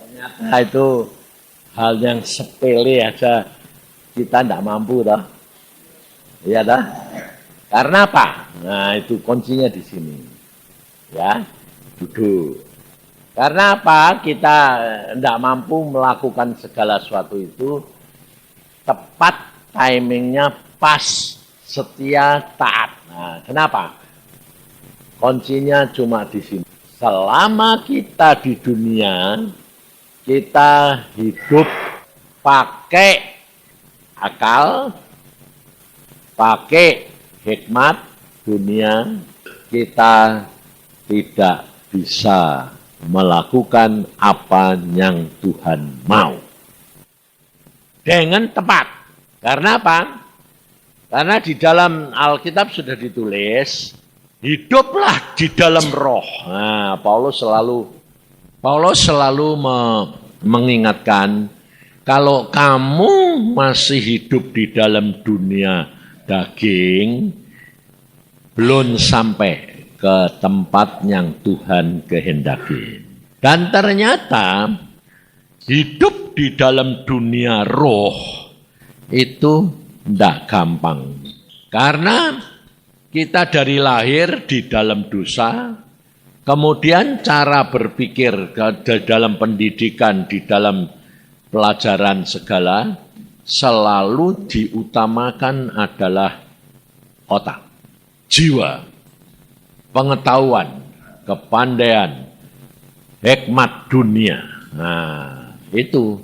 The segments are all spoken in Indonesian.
Ternyata itu hal yang sepele aja kita tidak mampu toh. Iya toh? Karena apa? Nah, itu kuncinya di sini. Ya, duduk. Karena apa? Kita tidak mampu melakukan segala sesuatu itu tepat, timingnya pas, setia, taat. Nah, kenapa? Kuncinya cuma di sini. Selama kita di dunia, kita hidup pakai akal, pakai hikmat dunia, kita tidak bisa melakukan apa yang Tuhan mau dengan tepat. Karena apa? Karena di dalam Alkitab sudah ditulis, hiduplah di dalam roh. Nah, Paulus selalu mengingatkan, kalau kamu masih hidup di dalam dunia daging, belum sampai ke tempat yang Tuhan kehendaki. Dan ternyata hidup di dalam dunia roh itu tidak gampang. Karena kita dari lahir di dalam dosa, kemudian cara berpikir di dalam pendidikan, di dalam pelajaran segala, selalu diutamakan adalah otak, jiwa, pengetahuan, kepandaian, hikmat dunia. Nah, itu.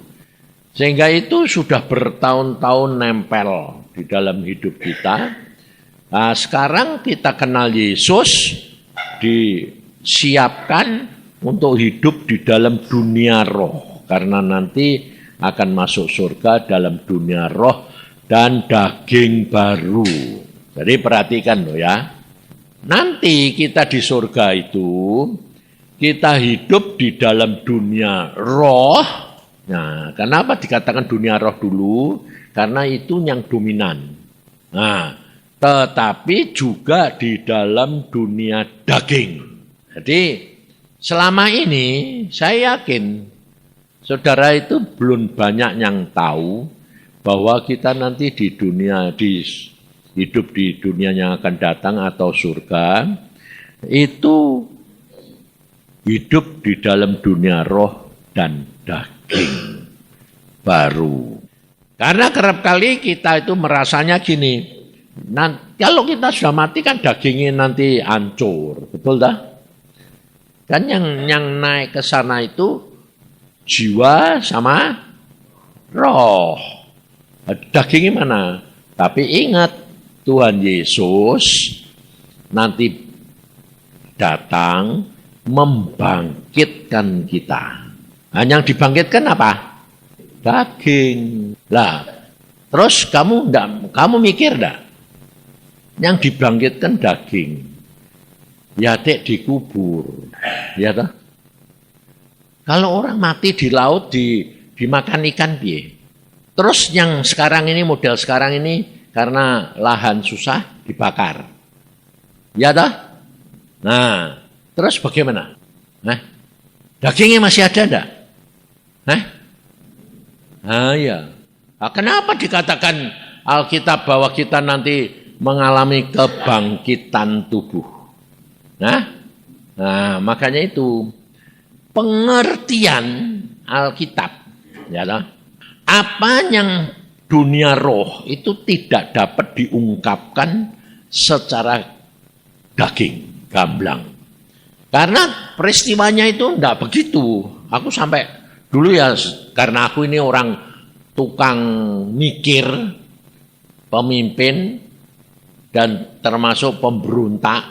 Sehingga itu sudah bertahun-tahun nempel di dalam hidup kita. Nah, sekarang kita kenal Yesus, disiapkan untuk hidup di dalam dunia roh. Karena nanti akan masuk surga dalam dunia roh dan daging baru. Jadi perhatikan loh ya. Nanti kita di surga itu, kita hidup di dalam dunia roh. Nah, kenapa dikatakan dunia roh dulu? Karena itu yang dominan. Nah, tetapi juga di dalam dunia daging. Jadi selama ini saya yakin saudara itu belum banyak yang tahu bahwa kita nanti di dunia, hidup di dunia yang akan datang atau surga, itu hidup di dalam dunia roh dan daging baru. Karena kerap kali kita itu merasanya gini, kalau kita sudah mati kan dagingnya nanti hancur, betul dah? Kan yang naik ke sana itu jiwa sama roh. Dagingnya mana? Tapi ingat, Tuhan Yesus nanti datang membangkitkan kita. Nah, yang dibangkitkan apa? Daging. Lah, terus kamu mikir enggak? Yang dibangkitkan daging. Ya dek dikubur. Ya toh? Kalau orang mati di laut dimakan ikan piye? Terus yang sekarang ini, model sekarang ini, karena lahan susah dibakar. Ya toh? Nah, terus bagaimana? Nah, dagingnya masih ada enggak? Nah, ya. Nah, kenapa dikatakan Alkitab bahwa kita nanti mengalami kebangkitan tubuh? Nah, makanya itu pengertian Alkitab, ya toh? Apa yang dunia roh itu tidak dapat diungkapkan secara daging, gamblang. Karena peristiwanya itu enggak begitu. Aku sampai dulu ya, karena aku ini orang tukang mikir, pemimpin, dan termasuk pemberontak,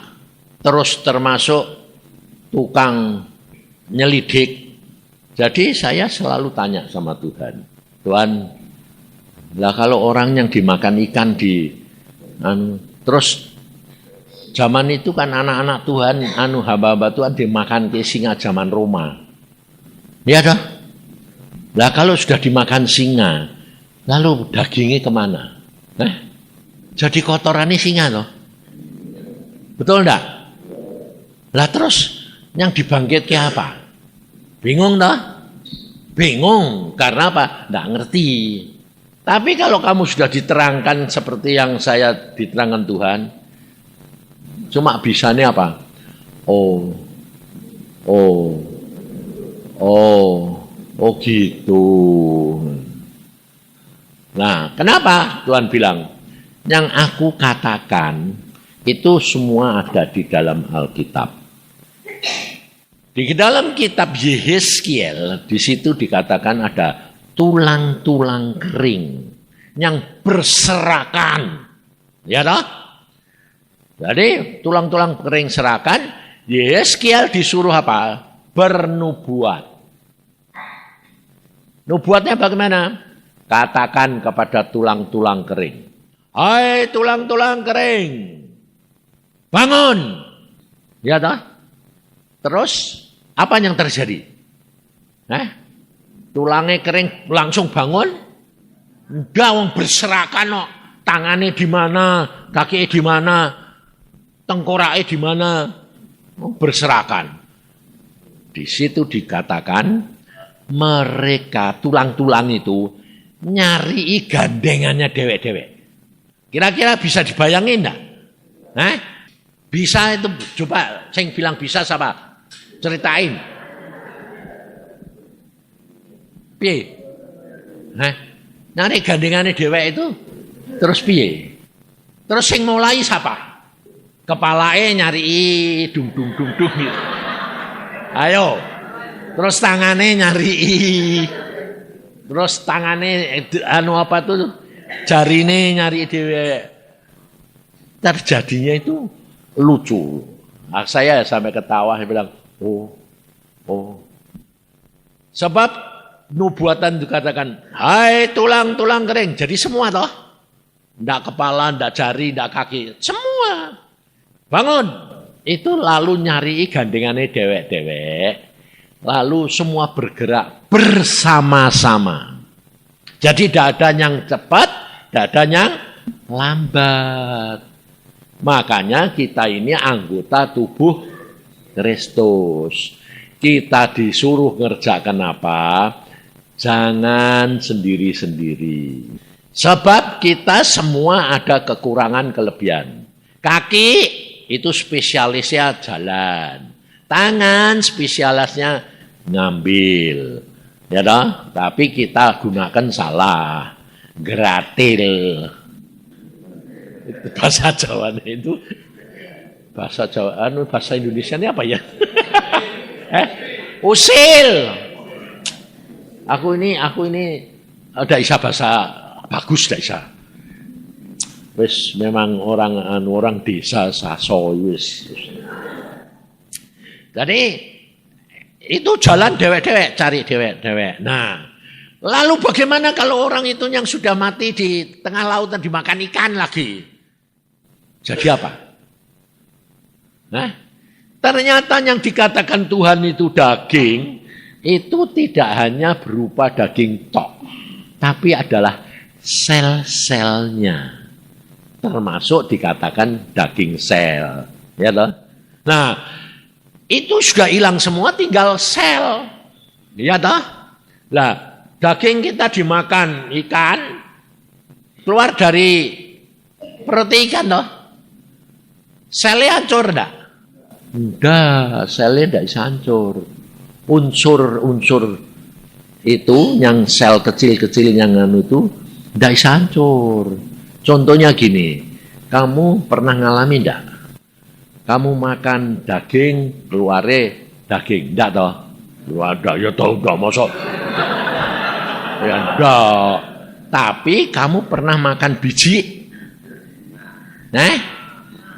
terus termasuk tukang nyelidik. Jadi saya selalu tanya sama Tuhan, Tuhan, lah kalau orang yang dimakan ikan terus zaman itu kan anak-anak Tuhan, hamba-hamba Tuhan dimakan ke singa zaman Roma. Ya dah. Lah kalau sudah dimakan singa, lalu dagingnya kemana? Jadi kotorannya singa loh. Betul enggak? Lah terus yang dibangkitkan apa? Bingung dah? bingung. Karena apa? Tidak ngerti. Tapi kalau kamu sudah diterangkan seperti yang saya diterangkan Tuhan, cuma bisanya apa? Oh gitu. Nah, kenapa Tuhan bilang, yang aku katakan itu semua ada di dalam Alkitab. Di dalam kitab Yehezkiel, di situ dikatakan ada tulang-tulang kering yang berserakan. Ya toh? Jadi tulang-tulang kering serakan, Yehezkiel disuruh apa? Bernubuat. Nubuatnya bagaimana? Katakan kepada tulang-tulang kering. Hai tulang-tulang kering, bangun. Ya toh? Terus apa yang terjadi? Tulangnya kering langsung bangun? Enggak, wong berserakan kok. Tangannya di mana, kakinya di mana, tengkoraknya di mana? Berserakan. Di situ dikatakan mereka tulang-tulang itu nyari gandengannya dewek-dewek. Kira-kira bisa dibayangin enggak? Bisa itu, coba sing bilang bisa siapa? Ceritain. Piye? Nyari gandengannya dewek itu terus piye? Terus sing mulai siapa? Kepalanya nyari dung gitu. Ayo. Terus tangannya nyari. Terus tangannya apa tuh? Jarine nyari dewek. Terjadinya itu lucu. Saya sampai ketawa, saya bilang, oh. Sebab nubuatan dikatakan, hai tulang-tulang kering. Jadi semua toh. Ndak kepala, ndak jari, ndak kaki. Semua. Bangun. Itu lalu nyari gandengannya dewek-dewek. Lalu semua bergerak bersama-sama. Jadi tidak ada yang cepat, tidak ada yang lambat. Makanya kita ini anggota tubuh Kristus. Kita disuruh ngerjakan apa? Jangan sendiri-sendiri. Sebab kita semua ada kekurangan kelebihan. Kaki itu spesialisnya jalan. Tangan spesialisnya ngambil. Ya toh? Tapi kita gunakan salah. Gratil. Bahasa Jawa itu bahasa Jawa, bahasa Indonesia ini apa ya? Usil. Aku ini ada isa bahasa bagus dah isa. Wis memang orang desa saso wis. Jadi itu jalan dewek-dewek, cari dewek-dewek. Nah, lalu bagaimana kalau orang itu yang sudah mati di tengah laut dan dimakan ikan lagi? Jadi apa? Ternyata yang dikatakan Tuhan itu daging, itu tidak hanya berupa daging tok, tapi adalah sel-selnya. Termasuk dikatakan daging sel. Ya toh? Nah, itu sudah hilang semua, tinggal sel. Ya toh? Nah, daging kita dimakan ikan, keluar dari perut ikan toh. Selnya hancur enggak? Enggak, selnya enggak bisa hancur. Unsur-unsur itu, yang sel kecil-kecil yang itu, enggak bisa hancur. Contohnya gini, kamu pernah ngalami enggak? Kamu makan daging, keluarnya daging, enggak toh? Enggak, ya tahu enggak, masa? Ya enggak. Tapi kamu pernah makan biji?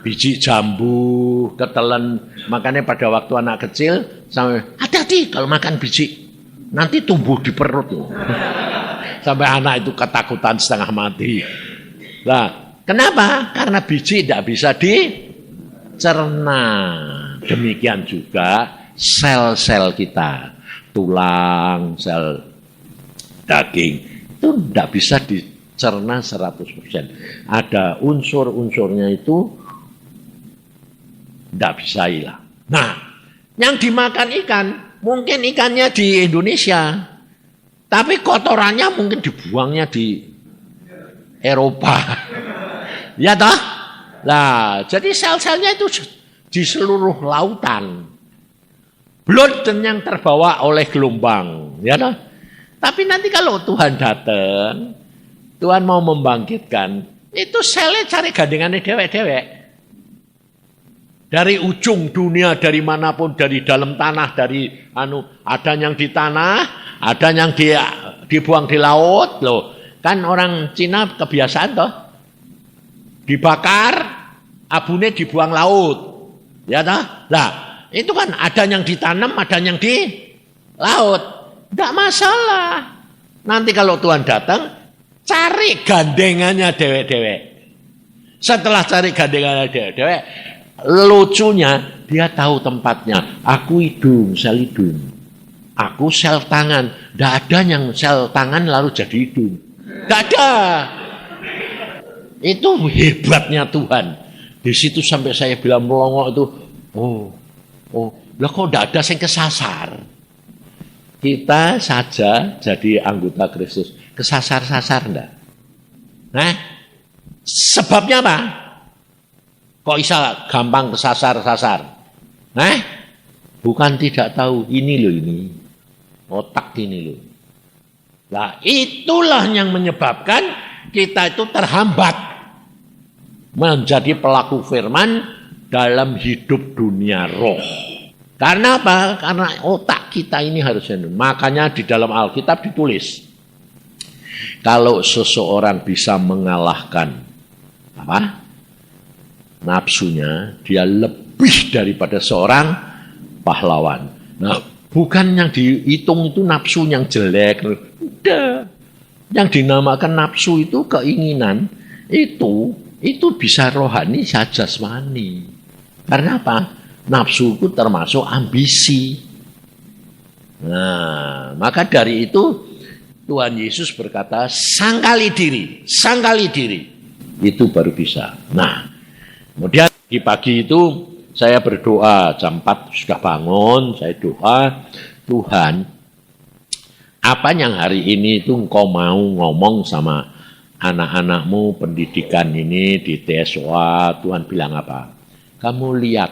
Biji jambu, ketelan. Makanya pada waktu anak kecil, sampai hati-hati kalau makan biji, nanti tumbuh di perut. Sampai anak itu ketakutan setengah mati. Nah, kenapa? Karena biji tidak bisa dicerna. Demikian juga sel-sel kita, tulang, sel daging, itu tidak bisa dicerna 100%. Ada unsur-unsurnya itu tidak bisa hilang. Nah, yang dimakan ikan, mungkin ikannya di Indonesia, Tapi kotorannya mungkin dibuangnya di Eropa. Ya toh? Nah, jadi sel-selnya itu di seluruh lautan. Blood yang terbawa oleh gelombang. Ya toh? Tapi nanti kalau Tuhan datang, Tuhan mau membangkitkan, itu selnya cari gandengannya dewek-dewek. Dari ujung dunia, dari manapun, dari dalam tanah, dari ada yang di tanah, ada yang dibuang di laut, loh. Kan orang Cina kebiasaan toh, dibakar, abune dibuang laut, ya toh. Lah, itu kan ada yang ditanam, ada yang di laut, tidak masalah. Nanti kalau Tuhan datang, cari gandengannya dewek-dewek. Setelah cari gandengannya dewek-dewek, lucunya dia tahu tempatnya. Aku hidung, sel hidung. Aku sel tangan. Tidak ada yang sel tangan lalu jadi hidung. Tidak ada. Itu hebatnya Tuhan. Di situ sampai saya bilang melongo itu, lah kok tidak ada yang kesasar. Kita saja jadi anggota Kristus. Kesasar-sasar enggak? Nah, sebabnya apa? Kok bisa gampang kesasar-sasar? Nah, bukan tidak tahu. Ini loh ini. Otak ini loh. Nah, itulah yang menyebabkan kita itu terhambat menjadi pelaku firman dalam hidup dunia roh. Karena apa? Karena otak kita ini harusnya. Makanya di dalam Alkitab ditulis, kalau seseorang bisa mengalahkan nafsunya, dia lebih daripada seorang pahlawan. Nah, bukan yang dihitung itu nafsu yang jelek. Udah. Yang dinamakan nafsu itu keinginan, itu bisa rohani saja jasmani. Karena apa? Nafsu itu termasuk ambisi. Nah, maka dari itu Tuhan Yesus berkata, sangkali diri. Itu baru bisa. Nah, kemudian di pagi itu saya berdoa, jam 4 sudah bangun, saya doa, Tuhan, apa yang hari ini itu Engkau mau ngomong sama anak-anakmu pendidikan ini di TSOA, Tuhan bilang apa? Kamu lihat.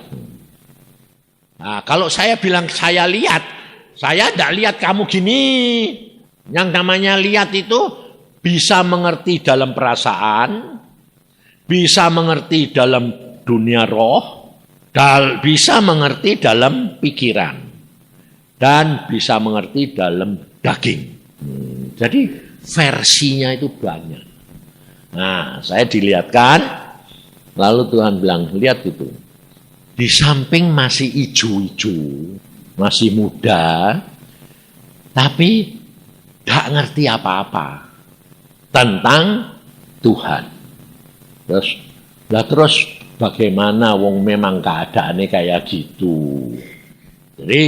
Nah, kalau saya bilang saya lihat, saya tidak lihat kamu gini. Yang namanya lihat itu bisa mengerti dalam perasaan, bisa mengerti dalam dunia roh, bisa mengerti dalam pikiran, dan bisa mengerti dalam daging. Jadi versinya itu banyak. Nah, saya dilihatkan, lalu Tuhan bilang, lihat itu. Di samping masih hijau-hijau, masih muda, tapi tidak ngerti apa-apa tentang Tuhan. Terus bagaimana wong memang keadaannya kayak gitu. Jadi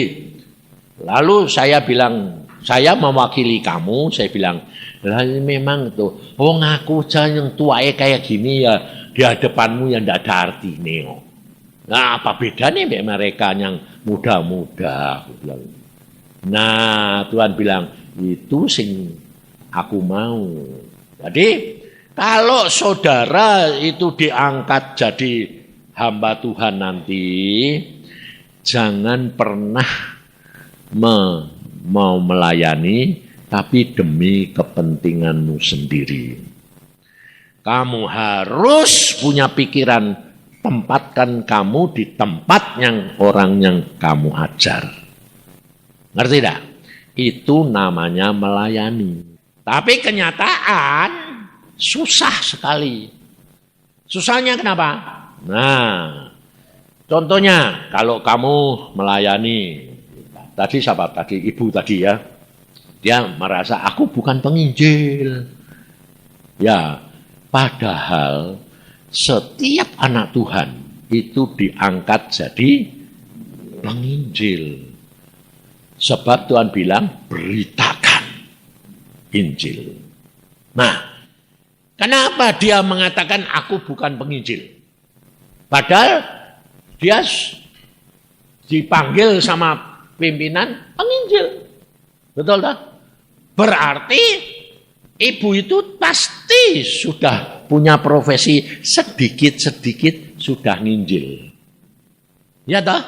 lalu saya bilang, saya mewakili kamu, saya bilang, lah memang tuh, wong aku aja yang tuae kayak gini ya di hadapanmu yang tidak ada artinya. Nah, apa bedanya mereka yang muda-muda? Nah, Tuhan bilang, itu sing aku mau. Jadi, kalau saudara itu diangkat jadi hamba Tuhan nanti, jangan pernah mau melayani, tapi demi kepentinganmu sendiri. Kamu harus punya pikiran, tempatkan kamu di tempat yang orang yang kamu ajar. Ngerti tidak? Itu namanya melayani. Tapi kenyataan susah sekali. Susahnya kenapa? Nah, contohnya kalau kamu melayani, tadi siapa tadi? Ibu tadi ya. Dia merasa aku bukan penginjil. Ya, padahal setiap anak Tuhan itu diangkat jadi penginjil. Sebab Tuhan bilang, beritakan Injil. Nah, kenapa dia mengatakan aku bukan penginjil? Padahal dia dipanggil sama pimpinan penginjil. Betul tak? Berarti ibu itu pasti sudah punya profesi sedikit-sedikit sudah nginjil. Ya toh?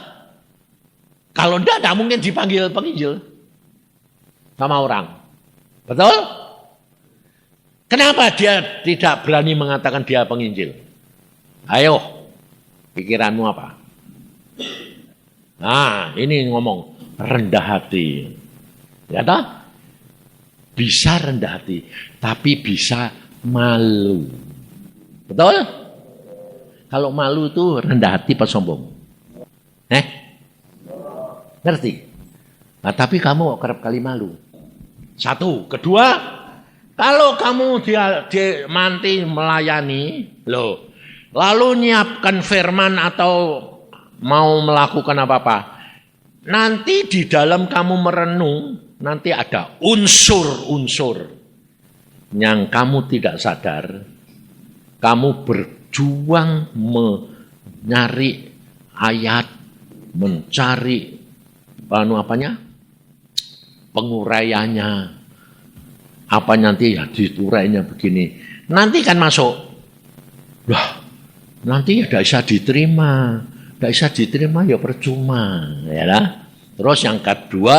Kalau tidak mungkin dipanggil penginjil sama orang. Betul? Kenapa dia tidak berani mengatakan dia penginjil? Ayo, pikiranmu apa? Nah, ini ngomong rendah hati. Ya toh? Bisa rendah hati, tapi bisa malu. Betul? Kalau malu itu rendah hati apa sombong? Ngerti? Nah, tapi kamu kerap kali malu. Satu. Kedua, kalau kamu dia manti melayani, lalu nyiapkan firman atau mau melakukan apa-apa, nanti di dalam kamu merenung, nanti ada unsur-unsur yang kamu tidak sadar. Kamu berjuang mencari ayat, mencari penguraiannya, apa nanti ya diturainya begini. Nanti kan masuk, nanti ya tidak bisa diterima. Tidak bisa diterima ya percuma, ya lah. Terus yang kedua,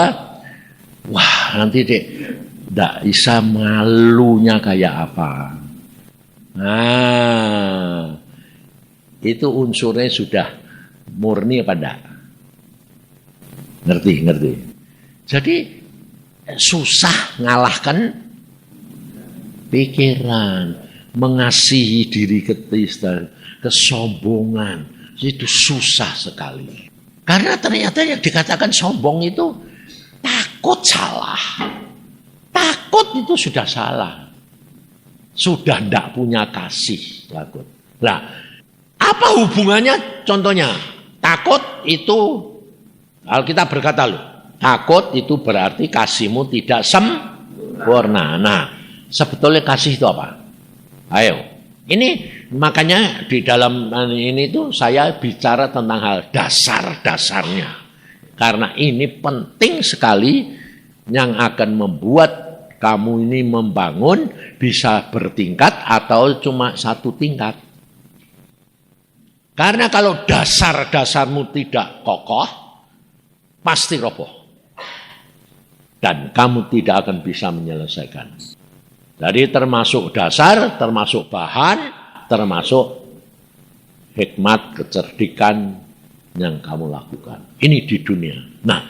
nanti tidak bisa malunya kayak apa. Nah, itu unsurnya sudah murni apa enggak? Ngerti. Jadi susah ngalahkan pikiran, mengasihi diri kesombongan. Itu susah sekali. Karena ternyata yang dikatakan sombong itu takut salah. Takut itu sudah salah. Sudah tidak punya kasih. Takut. Nah, apa hubungannya? Contohnya, takut itu, Alkitab berkata takut itu berarti kasihmu tidak sempurna. Nah, sebetulnya kasih itu apa? Ayo. Ini makanya di dalam ini tuh saya bicara tentang hal dasar-dasarnya. Karena ini penting sekali yang akan membuat kamu ini membangun bisa bertingkat atau cuma satu tingkat. Karena kalau dasar-dasarmu tidak kokoh, pasti roboh. Dan kamu tidak akan bisa menyelesaikan. Jadi termasuk dasar, termasuk bahan, termasuk hikmat, kecerdikan yang kamu lakukan. Ini di dunia. Nah,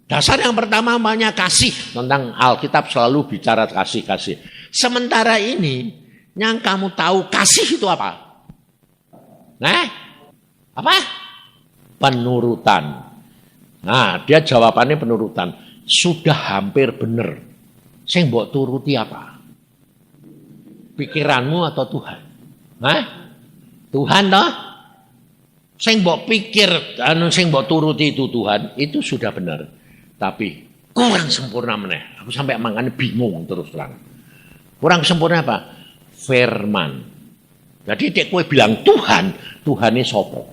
dasar yang pertama namanya kasih. Tentang Alkitab selalu bicara kasih-kasih. Sementara ini, yang kamu tahu kasih itu apa? Apa? Penurutan. Nah, dia jawabannya penurutan. Sudah hampir benar. Sing mbok turuti apa? Pikiranmu atau Tuhan? Tuhan toh? Sing mbok pikir, sing mbok turuti itu Tuhan, itu sudah benar. Tapi kurang sempurna meneh. Aku sampai makanya bingung terus terang. Kurang sempurna apa? Firman. Jadi dek kowe bilang Tuhan, Tuhane sapa?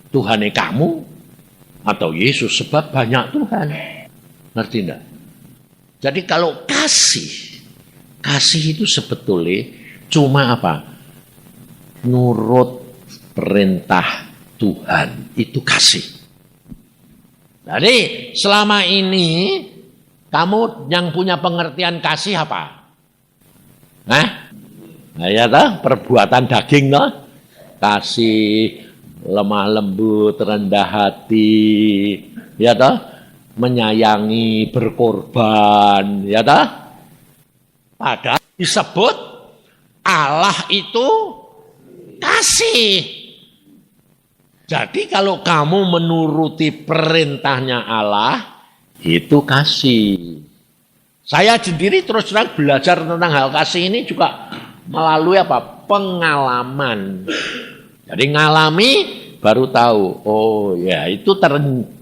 Tuhane kamu atau Yesus, sebab banyak Tuhan. Ngerti enggak? Jadi kalau kasih itu sebetulnya cuma apa? Nurut perintah Tuhan, itu kasih. Jadi selama ini kamu yang punya pengertian kasih apa? Ya toh, perbuatan daging toh. Kasih, lemah lembut, rendah hati, ya toh? Menyayangi, berkorban, ya dah. Padahal disebut Allah itu kasih. Jadi kalau kamu menuruti perintahnya Allah, itu kasih. Saya sendiri terus terang belajar tentang hal kasih ini juga melalui apa? Pengalaman. Jadi ngalami baru tahu, oh ya itu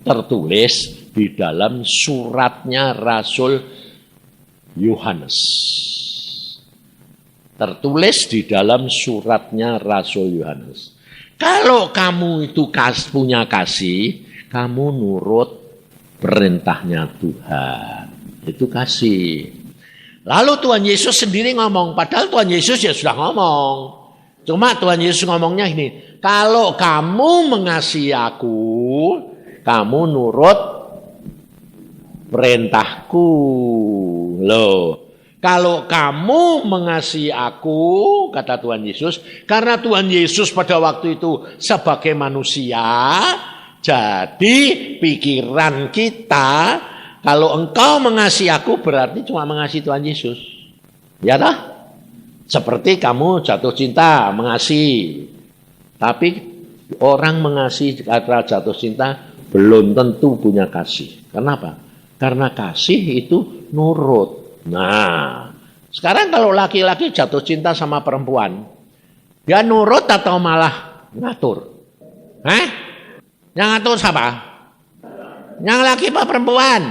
tertulis di dalam suratnya Rasul Yohanes. Tertulis di dalam suratnya Rasul Yohanes. Kalau kamu itu punya kasih, kamu nurut perintahnya Tuhan. Itu kasih. Lalu Tuhan Yesus sendiri ngomong, padahal Tuhan Yesus ya sudah ngomong. Cuma Tuhan Yesus ngomongnya ini, kalau kamu mengasihi aku, kamu nurut perintahku. Loh, kalau kamu mengasihi aku, kata Tuhan Yesus, karena Tuhan Yesus pada waktu itu sebagai manusia, jadi pikiran kita, kalau engkau mengasihi aku berarti cuma mengasihi Tuhan Yesus. Ya toh? Seperti kamu jatuh cinta, mengasihi. Tapi orang mengasihi karena jatuh cinta belum tentu punya kasih. Kenapa? Karena kasih itu nurut. Nah, sekarang kalau laki-laki jatuh cinta sama perempuan, dia nurut atau malah ngatur? Yang ngatur siapa? Yang laki apa perempuan?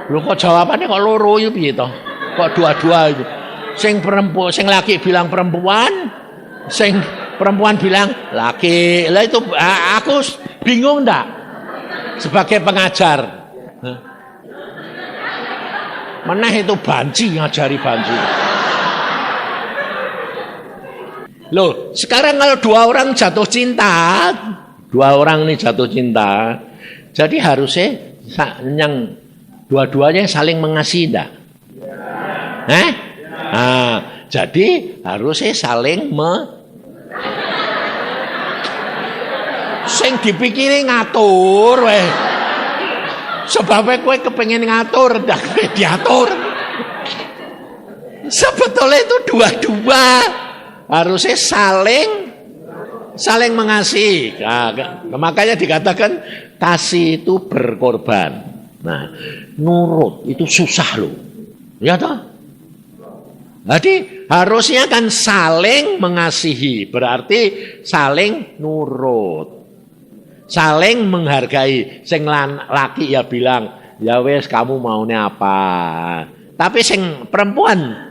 Lu kok jawabannya kok loro ya piye to? Kok dua-dua itu? Sing perempuan, sing laki bilang perempuan, sing perempuan bilang laki. Lah itu aku bingung ndak? Sebagai pengajar. Mana itu banci ngajari banci. Loh, sekarang kalau dua orang jatuh cinta, jadi harusnya yang dua-duanya saling mengasihi enggak? Jadi harusnya saling sing dipikiri ngatur weh. Sebabnya kowe kepengen ngatur, ndak kowe diatur. Sebetulnya itu dua-dua harusnya saling mengasihi. Nah, makanya dikatakan kasih itu berkorban. Nah, nurut itu susah loh. Ya toh? Jadi harusnya kan saling mengasihi, berarti saling nurut. Saling menghargai. Sing laki ya bilang, ya wes kamu maunya apa. Tapi sing perempuan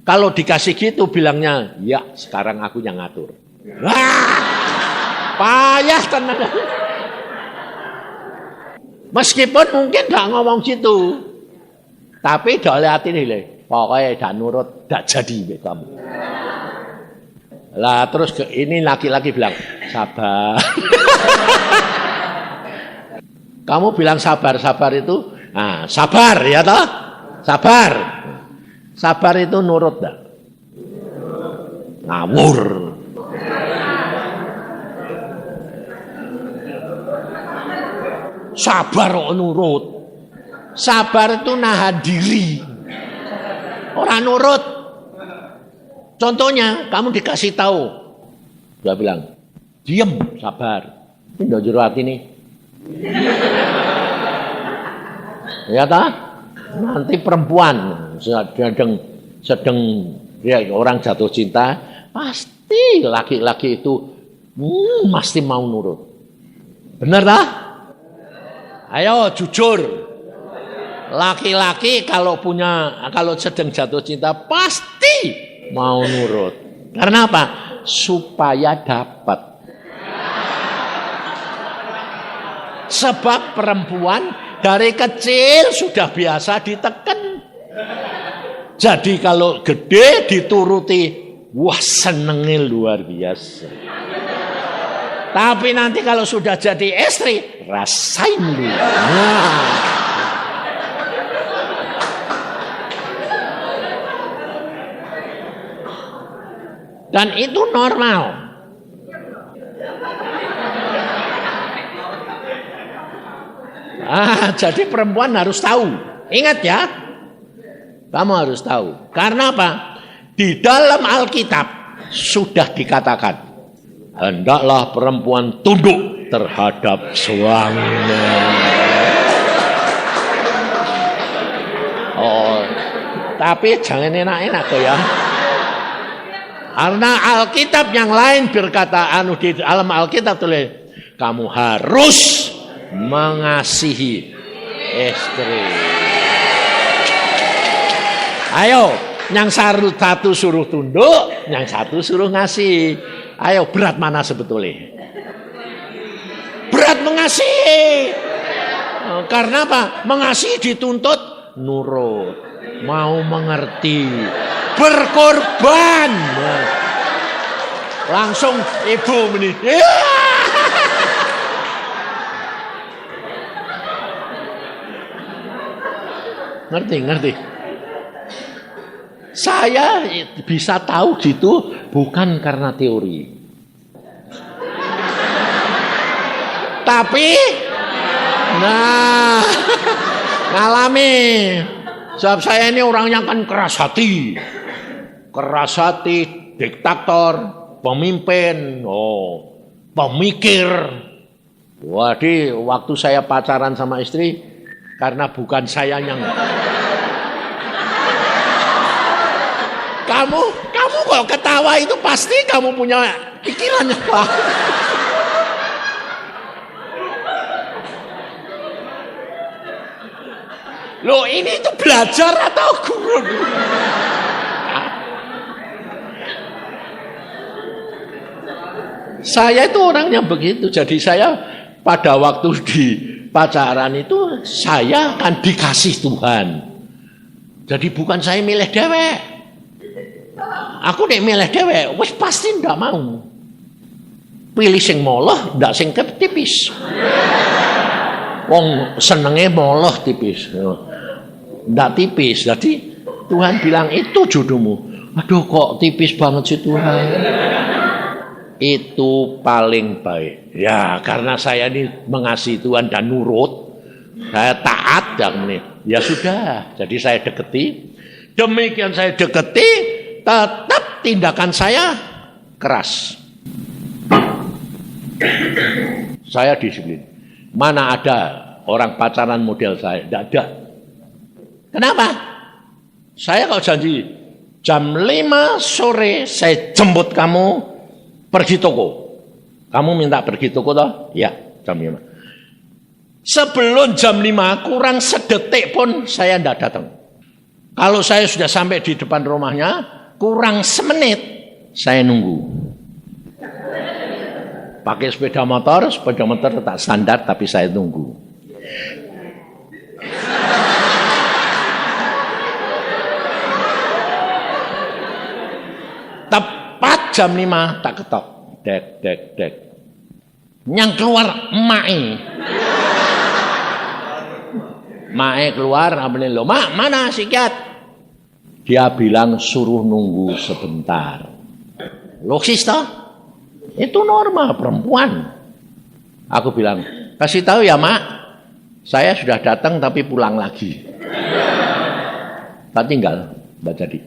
kalau dikasih gitu bilangnya, ya sekarang aku yang ngatur. Wah, payah tenan. Meskipun mungkin gak ngomong gitu, tapi gak lihat ini. Pokoknya dak nurut, dak jadi kamu. Lah terus ini laki-laki bilang, sabar. Kamu bilang sabar itu, sabar ya toh? Sabar. Sabar itu nurut dak? Ngawur. Sabar kok nurut. Sabar itu nahan diri. Orang nurut. Contohnya, kamu dikasih tahu. Dia bilang, diam, sabar. Ini ndak jero hati nih. Ya tak? Nanti perempuan sedang ya, orang jatuh cinta, pasti laki-laki itu pasti mau nurut. Benar tak? Ayo jujur. Laki-laki kalau sedang jatuh cinta pasti mau nurut. Karena apa? Supaya dapat. Sebab perempuan dari kecil sudah biasa ditekan. Jadi kalau gede dituruti, wah senengnya luar biasa. Tapi nanti kalau sudah jadi istri, rasain dulu. Nah. Dan itu normal. Jadi perempuan harus tahu. Ingat ya. Kamu harus tahu. Karena apa? Di dalam Alkitab sudah dikatakan, hendaklah perempuan tunduk terhadap suaminya. Oh, tapi jangan enak-enak kok ya. Karena Alkitab yang lain berkata, di dalam Alkitab tulis, kamu harus mengasihi istri. Ayo, yang satu suruh tunduk, yang satu suruh ngasih. Ayo, berat mana sebetulnya? Berat mengasihi. Karena apa? Mengasihi dituntut nurut, mau mengerti, berkorban. Langsung ibu ini. Ngerti. Saya bisa tahu gitu bukan karena teori. Tapi ngalami. Sebab saya ini orangnya kan keras hati, diktator, pemimpin, pemikir. Jadi waktu saya pacaran sama istri, karena bukan saya yang kamu kok ketawa itu pasti kamu punya pikiran apa? Loh, ini itu belajar atau guru? Saya itu orangnya begitu. Jadi saya pada waktu di pacaran itu saya kan dikasih Tuhan. Jadi bukan saya milih dewek. Aku nek milih dewek, wis pasti ndak mau. Pilih sing moloh, ndak sing tipis. Wong senenge moloh tipis. Ndak tipis. Jadi Tuhan bilang itu jodohmu. Aduh kok tipis banget sih Tuhan. Itu paling baik. Ya karena saya ini mengasihi Tuhan dan nurut. Saya taat dan ini. Ya sudah. Jadi saya deketi. Demikian saya deketi. Tetap tindakan saya keras. Saya disiplin. Mana ada orang pacaran model saya? Tidak ada. Kenapa? Saya kalau janji jam 5 sore saya jemput kamu pergi toko. Kamu minta pergi toko toh? Ya, jam 5. Sebelum jam 5 kurang sedetik pun saya tidak datang. Kalau saya sudah sampai di depan rumahnya, kurang semenit saya nunggu. Pakai sepeda motor tetap standar tapi saya tunggu. Tepat jam 5 tak ketok. Dek. Yang keluar mae. Mae keluar, ambilin lo. Mak, mana sikat? Dia bilang suruh nunggu sebentar. Logis toh? Itu normal perempuan. Aku bilang, kasih tahu ya mak, saya sudah datang tapi pulang lagi. Tak tinggal, tidak jadi.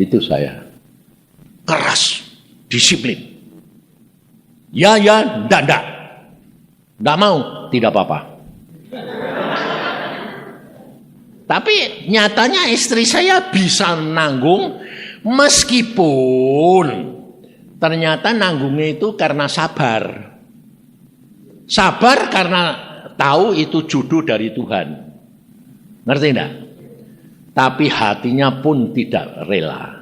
Itu saya. Keras, disiplin. Ya, ndak. Ndak mau, tidak apa-apa. Tapi nyatanya istri saya bisa nanggung meskipun ternyata nanggungnya itu karena sabar. Sabar karena tahu itu jodoh dari Tuhan. Ngerti enggak? Tapi hatinya pun tidak rela.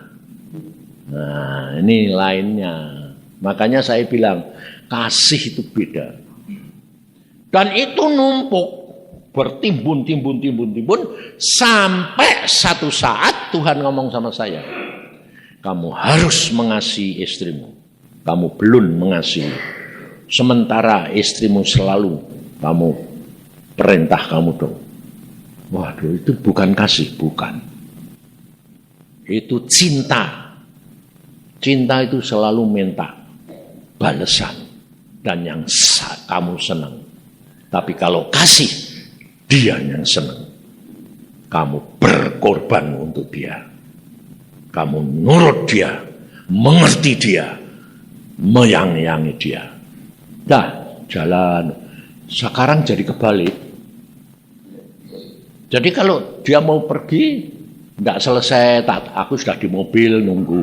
Nah, ini lainnya. Makanya saya bilang, kasih itu beda. Dan itu numpuk. Bertimbun sampai satu saat Tuhan ngomong sama saya, kamu harus mengasihi istrimu, kamu belum mengasihi, sementara istrimu selalu kamu perintah kamu dong. Waduh, itu bukan kasih, bukan, itu cinta itu selalu minta balasan dan yang kamu senang. Tapi kalau kasih, dia yang senang. Kamu berkorban untuk dia. Kamu nurut dia. Mengerti dia. Menyayangi dia. Dah, jalan. Sekarang jadi kebalik. Jadi kalau dia mau pergi, tidak selesai. Aku sudah di mobil nunggu.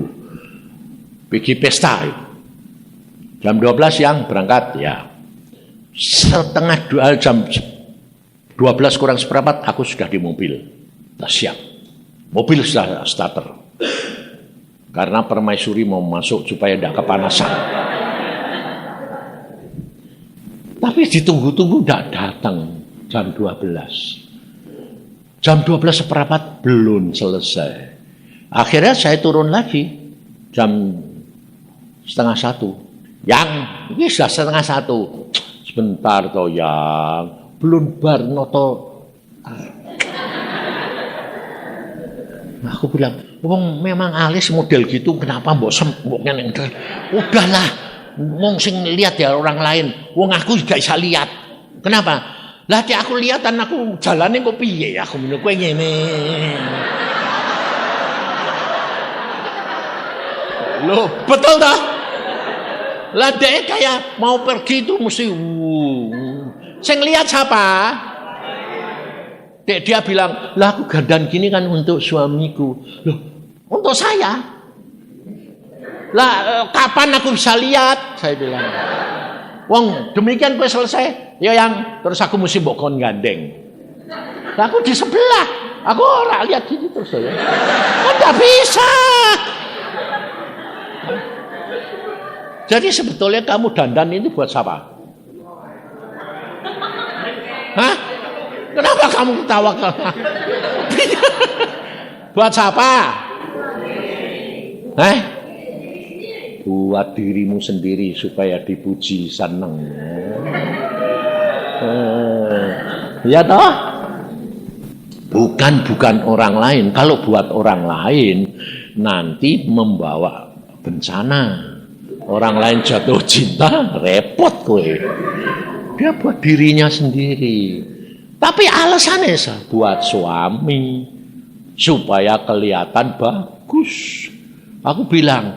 Pergi pesta. Jam 12 siang berangkat. Ya. Setengah 2 jam 12 kurang seperempat aku sudah di mobil. Sudah siap. Mobil sudah starter. Karena permaisuri mau masuk supaya tidak kepanasan. Tapi ditunggu-tunggu tidak datang jam 12. Jam 12 seperempat belum selesai. Akhirnya saya turun lagi jam 12:30. Yang ini sudah 12:30. Sebentar toh yang belum bar noto. Aku bilang, wong memang alis model gitu, kenapa mbok ngene? Udahlah, wong sing lihat ya orang lain. Wong aku juga bisa lihat. Kenapa? Lah aku lihat dan aku jalane kok piye? Aku meneng kowe ngene. Loh, betul dah. Lah dek kayak mau pergi itu mesti sing lihat siapa? Dek dia bilang, lah aku gandan gini kan untuk suamiku. Loh, untuk saya? Lah kapan aku bisa lihat? Saya bilang. Wong demikian gue selesai. Ya yang terus aku mesti mbok kon gandeng. Lah aku di sebelah. Aku ora lihat gini terus ya. Kok enggak bisa? Jadi sebetulnya kamu dandan ini buat siapa? Hah? Kenapa kamu ketawa? Buat siapa? Buat dirimu sendiri supaya dipuji, seneng. Ya toh? Bukan orang lain. Kalau buat orang lain nanti membawa bencana. Orang lain jatuh cinta, repot kowe. Dia buat dirinya sendiri. Tapi alasannya buat suami supaya kelihatan bagus. Aku bilang,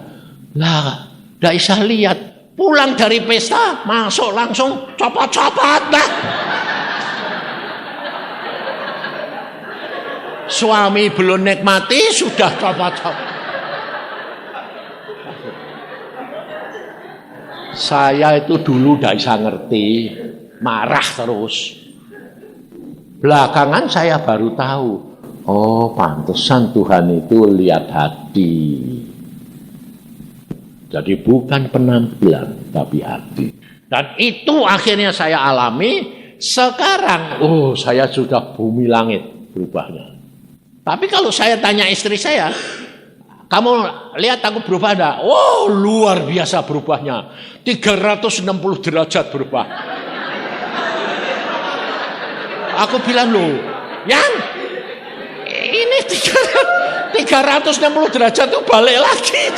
lah, ndak bisa lihat. Pulang dari pesta, masuk langsung copot-copot dah. Suami belum nikmati sudah copot-copot. Saya itu dulu ndak bisa ngerti, marah terus. Belakangan saya baru tahu, oh pantesan Tuhan itu lihat hati. Jadi bukan penampilan, tapi hati. Dan itu akhirnya saya alami. Sekarang, saya sudah bumi langit berubahnya. Tapi kalau saya tanya istri saya, kamu lihat aku berubah enggak? Oh, luar biasa berubahnya. 360 derajat berubah. Aku bilang, loh, yang ini 360 derajat itu balik lagi.